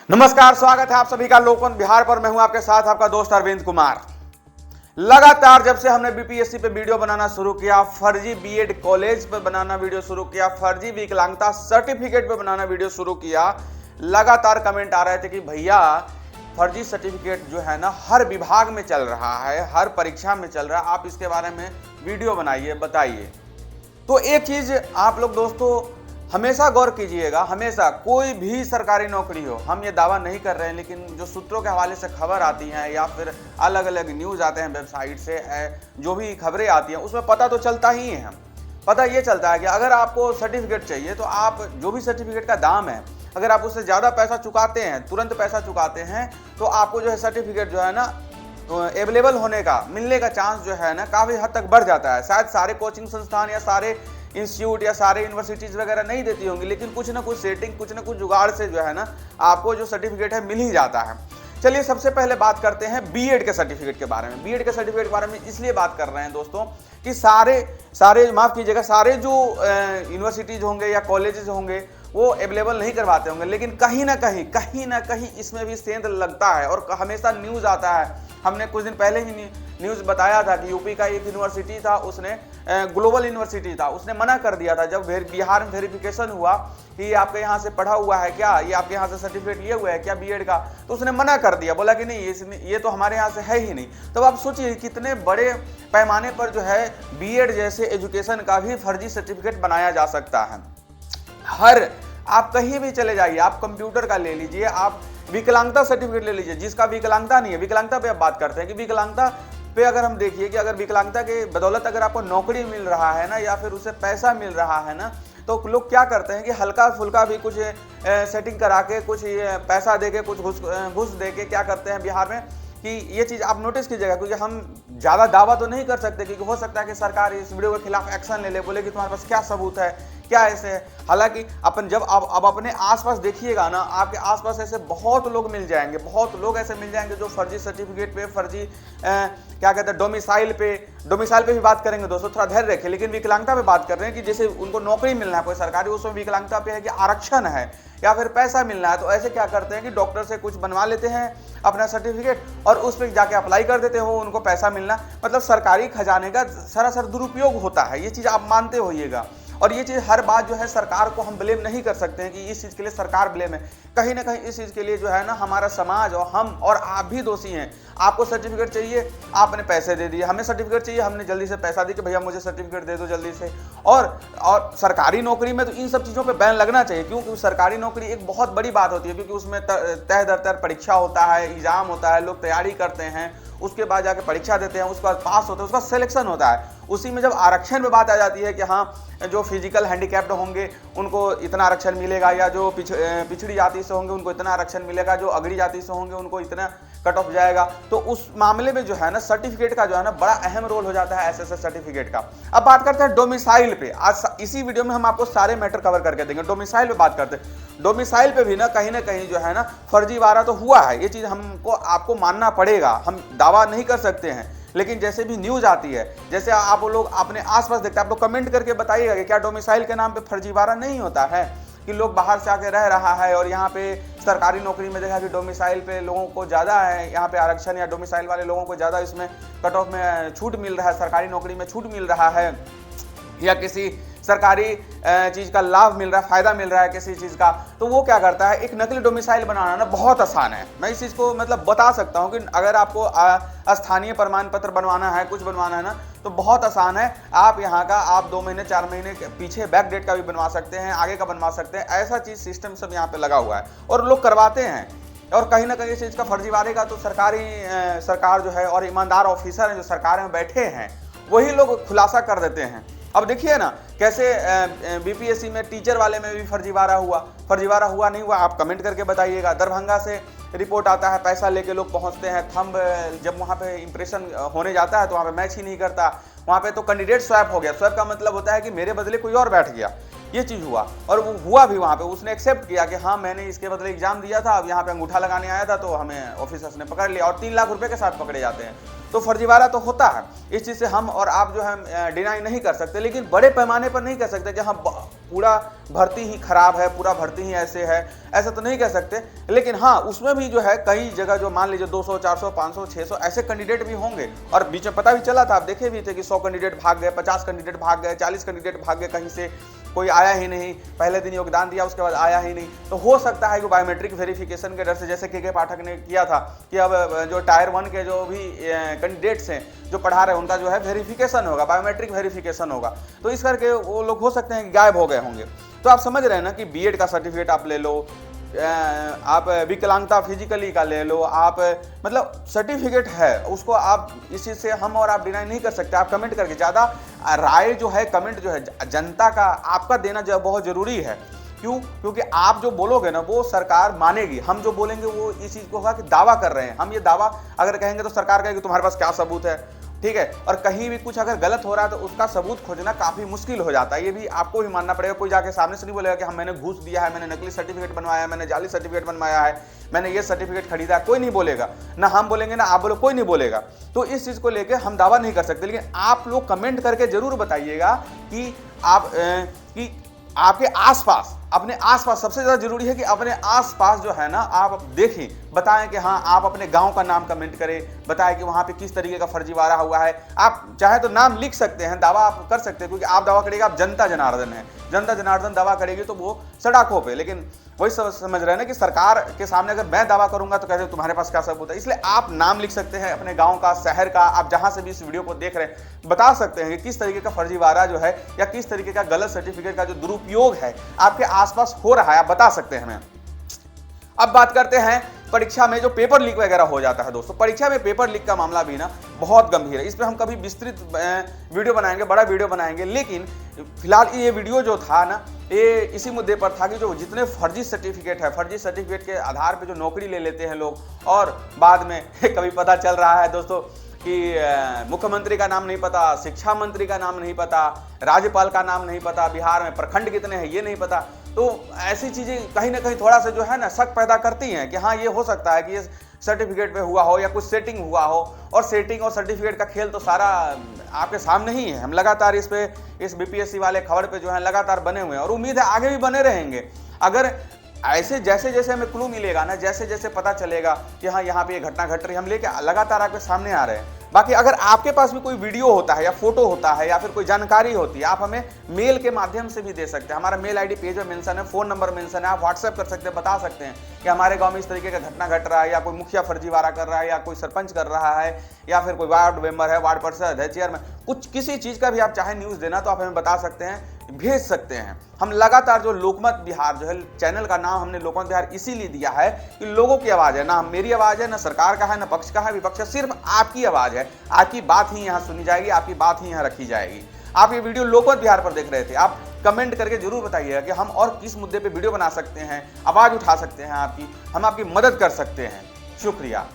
नमस्कार, स्वागत है आप सभी का लोकन बिहार पर। मैं हूं आपके साथ आपका दोस्त अरविंद कुमार। लगातार जब से हमने बीपीएससी पे वीडियो बनाना शुरू किया, फर्जी बीएड कॉलेज पे बनाना वीडियो शुरू किया, फर्जी विकलांगता सर्टिफिकेट पे बनाना वीडियो शुरू किया, लगातार कमेंट आ रहे थे कि भैया फर्जी सर्टिफिकेट जो है ना हर विभाग में चल रहा है, हर परीक्षा में चल रहा है, आप इसके बारे में वीडियो बनाइए, बताइए। तो एक चीज आप लोग दोस्तों हमेशा गौर कीजिएगा, हमेशा कोई भी सरकारी नौकरी हो, हम ये दावा नहीं कर रहे हैं, लेकिन जो सूत्रों के हवाले से खबर आती हैं या फिर अलग अलग न्यूज़ आते हैं वेबसाइट से, जो भी खबरें आती हैं उसमें पता तो चलता ही है। पता ये चलता है कि अगर आपको सर्टिफिकेट चाहिए तो आप जो भी सर्टिफिकेट का दाम है, अगर आप उससे ज़्यादा पैसा चुकाते हैं, तुरंत पैसा चुकाते हैं, तो आपको जो है सर्टिफिकेट जो है ना अवेलेबल होने का, मिलने का चांस जो है ना काफ़ी हद तक बढ़ जाता है। शायद सारे कोचिंग संस्थान या सारे इंस्टीट्यूट या सारे यूनिवर्सिटीज़ वगैरह नहीं देती होंगी, लेकिन कुछ ना कुछ सेटिंग, कुछ ना कुछ जुगाड़ से जो है ना आपको जो सर्टिफिकेट है मिल ही जाता है। चलिए सबसे पहले बात करते हैं बीएड के सर्टिफिकेट के बारे में। बीएड के सर्टिफिकेट के बारे में इसलिए बात कर रहे हैं दोस्तों कि सारे माफ़ कीजिएगा, सारे जो यूनिवर्सिटीज़ होंगे या कॉलेजेस होंगे वो अवेलेबल नहीं करवाते होंगे, लेकिन कहीं ना कहीं इसमें भी सेंध लगता है और हमेशा न्यूज़ आता है। हमने कुछ दिन पहले ही न्यूज़ बताया था कि यूपी का एक यूनिवर्सिटी था, उसने ग्लोबल यूनिवर्सिटी था, उसने मना कर दिया था जब बिहार में वेरिफिकेशन हुआ कि आपके यहाँ से पढ़ा हुआ है क्या, ये आपके यहाँ से सर्टिफिकेट लिए हुआ है क्या बीएड का, तो उसने मना कर दिया, बोला कि नहीं ये तो हमारे यहाँ से है ही नहीं। तो आप सोचिए कितने बड़े पैमाने पर जो है बीएड जैसे एजुकेशन का भी फर्जी सर्टिफिकेट बनाया जा सकता है। आप कहीं भी चले जाइए, आप कंप्यूटर का ले लीजिए, आप विकलांगता सर्टिफिकेट ले लीजिए, जिसका विकलांगता नहीं है, विकलांगता पे अब बात करते हैं कि विकलांगता पे अगर हम देखिए कि अगर विकलांगता के बदौलत अगर आपको नौकरी मिल रहा है ना या फिर उसे पैसा मिल रहा है ना, तो लोग क्या करते हैं कि हल्का फुल्का भी कुछ सेटिंग करा के, कुछ पैसा दे के, कुछ घूस दे के क्या करते हैं बिहार में कि ये चीज़ आप नोटिस कीजिएगा, क्योंकि हम ज़्यादा दावा तो नहीं कर सकते, क्योंकि हो सकता है कि सरकार इस वीडियो के खिलाफ एक्शन ले ले, बोले कि तुम्हारे पास क्या सबूत है, क्या ऐसे है। हालांकि अपन जब अब अपने आसपास देखिएगा ना, आपके आसपास ऐसे बहुत लोग मिल जाएंगे, बहुत लोग ऐसे मिल जाएंगे जो फर्जी सर्टिफिकेट पे, फर्जी क्या कहते हैं डोमिसाइल पे भी बात करेंगे दोस्तों, थोड़ा धैर्य रखें। लेकिन विकलांगता पे बात कर रहे हैं कि जैसे उनको नौकरी मिलना है कोई सरकारी, उसमें विकलांगता पे है कि आरक्षण है या फिर पैसा मिलना है, तो ऐसे क्या करते हैं कि डॉक्टर से कुछ बनवा लेते हैं अपना सर्टिफिकेट और उस पर जाके अप्लाई कर देते हो, उनको पैसा मिलना, मतलब सरकारी खजाने का सरासर दुरुपयोग होता है। ये चीज़ आप मानते होइएगा। और ये चीज़ हर बात जो है सरकार को हम ब्लेम नहीं कर सकते हैं कि इस चीज़ के लिए सरकार ब्लेम है। कहीं ना कहीं इस चीज़ के लिए जो है ना हमारा समाज और हम और आप भी दोषी हैं। आपको सर्टिफिकेट चाहिए, आपने पैसे दे दिए, हमें सर्टिफिकेट चाहिए, हमने जल्दी से पैसा दिया कि भैया मुझे सर्टिफिकेट दे दो जल्दी से। और सरकारी नौकरी में तो इन सब चीज़ों पे बैन लगना चाहिए, क्योंकि सरकारी नौकरी एक बहुत बड़ी बात होती है, क्योंकि उसमें तय दर तय परीक्षा होता है, एग्जाम होता है, लोग तैयारी करते हैं, उसके बाद जाके परीक्षा देते हैं, उसके बाद पास होते हैं, उसका सिलेक्शन होता है। उसी में जब आरक्षण में बात आ जाती है कि हाँ जो फिजिकल हैंडीकैप्ड होंगे उनको इतना आरक्षण मिलेगा, या जो पिछड़ी जाति से होंगे उनको इतना आरक्षण मिलेगा, जो अगड़ी जाति से होंगे उनको इतना कट ऑफ जाएगा, तो उस मामले में जो है ना सर्टिफिकेट का जो है ना बड़ा अहम रोल हो जाता है एसएससी सर्टिफिकेट का। अब बात करते हैं डोमिसाइल पे। आज इसी वीडियो में हम आपको सारे मैटर कवर करके देंगे। डोमिसाइल पे बात करते हैं। डोमिसाइल पे भी ना कहीं जो है ना फर्जीवाड़ा तो हुआ है, ये चीज़ हमको आपको मानना पड़ेगा, हम दावा नहीं कर सकते हैं। लेकिन जैसे भी न्यूज़ आती है, जैसे आप लोग अपने आसपास देखते हैं, आप लोग कमेंट करके बताइएगा कि क्या डोमिसाइल के नाम पे फर्जीवाड़ा नहीं होता है कि लोग बाहर से आके रह रहा है और यहाँ पे सरकारी नौकरी में देखा कि डोमिसाइल पे लोगों को ज़्यादा है, यहाँ पे आरक्षण या डोमिसाइल वाले लोगों को ज़्यादा इसमें कट ऑफ में छूट मिल रहा है, सरकारी नौकरी में छूट मिल रहा है, या किसी सरकारी चीज़ का लाभ मिल रहा है, फायदा मिल रहा है किसी चीज़ का, तो वो क्या करता है, एक नकली डोमिसाइल बनाना ना बहुत आसान है। मैं इस चीज़ को मतलब बता सकता हूँ कि अगर आपको स्थानीय प्रमाण पत्र बनवाना है, कुछ बनवाना है ना, तो बहुत आसान है। आप यहाँ का आप 2 महीने 4 महीने के पीछे बैक डेट का भी बनवा सकते हैं, आगे का बनवा सकते हैं, ऐसा चीज़ सिस्टम सब यहाँ पे लगा हुआ है और लोग करवाते हैं। और कहीं ना कहीं इस चीज़ का फर्जीवाड़े का तो सरकार जो है और ईमानदार ऑफिसर हैं जो सरकार में बैठे हैं वही लोग खुलासा कर देते हैं। अब देखिए ना कैसे बीपीएससी में टीचर वाले में भी फर्जीवाड़ा हुआ नहीं हुआ, आप कमेंट करके बताइएगा। दरभंगा से रिपोर्ट आता है, पैसा लेके लोग पहुंचते हैं, थंब जब वहाँ पे इंप्रेशन होने जाता है तो वहाँ पे मैच ही नहीं करता, वहाँ पे तो कैंडिडेट स्वैप हो गया। स्वैप का मतलब होता है कि मेरे बदले कोई और बैठ गया, ये चीज़ हुआ। और वो हुआ भी वहाँ पे, उसने एक्सेप्ट किया कि हाँ मैंने इसके बदले एग्जाम दिया था, अब यहाँ पे अंगूठा लगाने आया था, तो हमें ऑफिसर्स ने पकड़ लिया और 3 लाख रुपए के साथ पकड़े जाते हैं। तो फर्जीवाड़ा तो होता है, इस चीज़ से हम और आप जो है डिनाई नहीं कर सकते, लेकिन बड़े पैमाने पर नहीं कर सकते कि हाँ पूरा भर्ती ही खराब है, पूरा भर्ती ही ऐसे है, ऐसा तो नहीं कह सकते। लेकिन हाँ, उसमें भी जो है कई जगह जो मान लीजिए 200, 400, 500, 600 ऐसे कैंडिडेट भी होंगे। और बीच में पता भी चला था, आप देखे भी थे कि 100 कैंडिडेट भाग गए, 50 कैंडिडेट भाग गए, 40 कैंडिडेट भाग गए, कहीं से कोई आया ही नहीं, पहले दिन योगदान दिया उसके बाद आया ही नहीं। तो हो सकता है कि बायोमेट्रिक वेरिफिकेशन के डर से, जैसे के पाठक ने किया था कि अब जो टायर 1 के जो भी कैंडिडेट्स हैं जो पढ़ा रहे हैं उनका जो है वेरिफिकेशन होगा, बायोमेट्रिक वेरिफिकेशन होगा, तो इस करके वो लोग हो सकते हैं कि गायब हो गए होंगे। तो आप समझ रहे हैं ना कि बीएड का सर्टिफिकेट आप ले लो, आप विकलांगता फिजिकली का ले लो, आप मतलब सर्टिफिकेट है उसको आप, इस चीज़ से हम और आप डिनाई नहीं कर सकते। आप कमेंट करके ज़्यादा राय जो है, कमेंट जो है जनता का आपका देना जो बहुत ज़रूरी है। क्यों? क्योंकि आप जो बोलोगे ना वो सरकार मानेगी, हम जो बोलेंगे वो इस चीज़ को होगा कि दावा कर रहे हैं हम, ये दावा अगर कहेंगे तो सरकार कहेगी तुम्हारे पास क्या सबूत है, ठीक है। और कहीं भी कुछ अगर गलत हो रहा है तो उसका सबूत खोजना काफी मुश्किल हो जाता है, ये भी आपको ही मानना पड़ेगा। कोई जाके सामने से नहीं बोलेगा कि हम मैंने घूस दिया है, मैंने नकली सर्टिफिकेट बनवाया है, मैंने जाली सर्टिफिकेट बनवाया है, मैंने ये सर्टिफिकेट खरीदा, कोई नहीं बोलेगा। ना हम बोलेंगे ना आप बोलो, कोई नहीं बोलेगा। तो इस चीज को लेकर हम दावा नहीं कर सकते। लेकिन आप लोग कमेंट करके जरूर बताइएगा कि आप कि आपके आसपास, अपने आसपास सबसे ज्यादा जरूरी है कि अपने आसपास जो है ना आप देखें, बताएं कि हाँ, आप अपने गांव का नाम कमेंट करें, बताएं कि वहां पे किस तरीके का फर्जीवाड़ा हुआ है। आप चाहे तो नाम लिख सकते हैं, दावा आप कर सकते हैं, क्योंकि आप दावा करेगा आप जनता जनार्दन है, जनता जनार्दन दावा करेगी तो वो सड़कों पे। लेकिन वही समझ रहे हैं ना कि सरकार के सामने अगर मैं दावा करूंगा तो कहते तुम्हारे पास क्या सबूत है। इसलिए आप नाम लिख सकते हैं अपने गांव का, शहर का, आप जहां से भी इस वीडियो को देख रहे हैं बता सकते हैं कि किस तरीके का फर्जीवाड़ा जो है या किस तरीके का गलत सर्टिफिकेट का जो दुरुपयोग है आपके आसपास हो रहा है, आप बता सकते हैं हमें। अब बात करते हैं परीक्षा में जो पेपर लीक वगैरह हो जाता है। दोस्तों, परीक्षा में पेपर लीक का मामला भी ना बहुत गंभीर है, इस पर हम कभी विस्तृत वीडियो बनाएंगे, बड़ा वीडियो बनाएंगे। लेकिन फिलहाल ये वीडियो जो था ना, ये इसी मुद्दे पर था कि जो जितने फर्जी सर्टिफिकेट है, फर्जी सर्टिफिकेट के आधार पर जो नौकरी ले लेते हैं लोग, और बाद में कभी पता चल रहा है दोस्तों कि मुख्यमंत्री का नाम नहीं पता, शिक्षा मंत्री का नाम नहीं पता, राज्यपाल का नाम नहीं पता, बिहार में प्रखंड कितने हैं ये नहीं पता। तो ऐसी चीजें कहीं ना कहीं थोड़ा सा जो है ना शक पैदा करती हैं कि हाँ, ये हो सकता है कि ये सर्टिफिकेट पे हुआ हो या कुछ सेटिंग हुआ हो। और सेटिंग और सर्टिफिकेट का खेल तो सारा आपके सामने ही है। हम लगातार इस बीपीएससी वाले खबर पे जो है लगातार बने हुए हैं और उम्मीद है आगे भी बने रहेंगे। अगर ऐसे जैसे जैसे हमें क्लू मिलेगा ना, जैसे जैसे पता चलेगा कि हाँ यहाँ पे ये घटना घट रही है, हम लेके लगातार आपके सामने आ रहे हैं। बाकी अगर आपके पास भी कोई वीडियो होता है या फोटो होता है या फिर कोई जानकारी होती है, आप हमें मेल के माध्यम से भी दे सकते हैं। हमारा मेल आईडी पेज में मेंशन है, फोन नंबर मेंशन है, आप व्हाट्सएप कर सकते हैं, बता सकते हैं कि हमारे गांव में इस तरीके का घटना घट रहा है, या कोई मुखिया फर्जीवाड़ा कर रहा है, या कोई सरपंच कर रहा है, या फिर कोई वार्ड मेंबर है, वार्ड पार्षद है, चेयरमैन, कुछ किसी चीज का भी आप चाहे न्यूज देना तो आप हमें बता सकते हैं, भेज सकते हैं। हम लगातार जो लोकमत बिहार जो है चैनल का नाम हमने लोकमत बिहार इसीलिए दिया है कि लोगों की आवाज है, ना मेरी आवाज है, ना सरकार का है, ना पक्ष का है, विपक्ष का, सिर्फ आपकी आवाज है। आपकी बात ही यहाँ सुनी जाएगी, आपकी बात ही यहाँ रखी जाएगी। आप ये वीडियो लोकमत बिहार पर देख रहे थे, आप कमेंट करके जरूर बताइएगा कि हम और किस मुद्दे पे वीडियो बना सकते हैं, आवाज उठा सकते हैं आपकी, हम आपकी मदद कर सकते हैं। शुक्रिया।